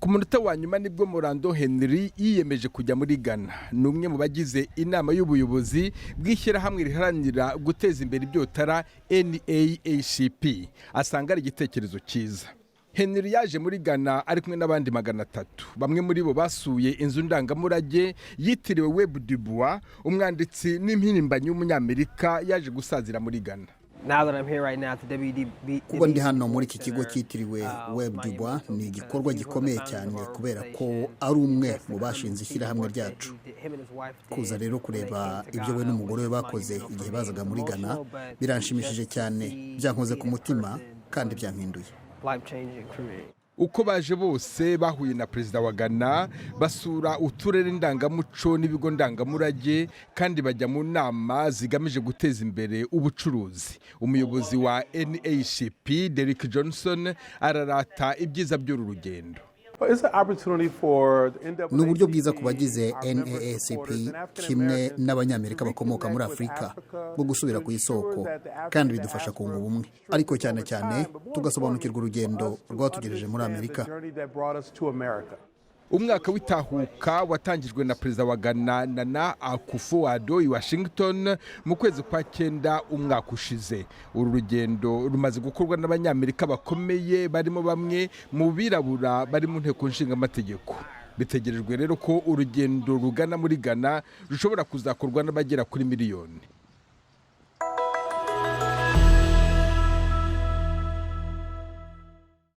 ku munota wa nyuma nibwo Morando Henry yiyemeje kujya muri Ghana. Ni umwe mu bagize inama y'ubuyobozi bw'ishyirahamwe riharanira guteza imbere ibyotara NAACP. Asanga ari igitekerezo cyiza. Henry yaje muri Ghana ari kumwe n'abandi 300. Bamwe muri bo basuye inzu ndangamurage yitiriwe Web du Bois, umwanditsi n'impirimbanyi w'umunyamerika yaje gusazira muri Ghana. Kuba ndi hano muri iki kigo cyitiriwe Web du Bois ni igikorwa gikomeye cyane kubera ko ari umwe mu bashinze ishyirahamwe ryacu. Kuza rero kureba ibyo we n'umugore we bakoze igihe bazaga muri Ghana biranshimishije cyane, byankoze ku mutima kandi byampinduye. Uko baje bose bahuye na perezida wa Ghana, basura uturere ndangamuco n'ibigo ndangamurage kandi bajya mu nama zigamije guteza imbere ubucuruzi. Umuyobozi wa NAACP Derek Johnson ararata ibyiza by'uru rugendo. Ni uburyo bwiza ku bagize NAACP kimwe n'Abanyamerika bakomoka muri Afurika bwo gusubira ku isoko, kandi bidufasha kunga ubumwe, ariko cyane cyane tugasobanukirwa urugendo rwatugejeje muri Amerika. Umwaka w'itahuka watangijwe na perezida wa Ghana Nana Akufo-Addo i Washington mu kwezi kwa 9 umwaka ushize. Uru rugendo rumaze gukorwa n'Abanyamerika bakomeye barimo bamwe mu birabura bari mu nteko nshinga amategeko. Bitegerejwe rero ko urugendo rugana muri Ghana rushobora kuzakorwa n'abagera kuri miliyoni.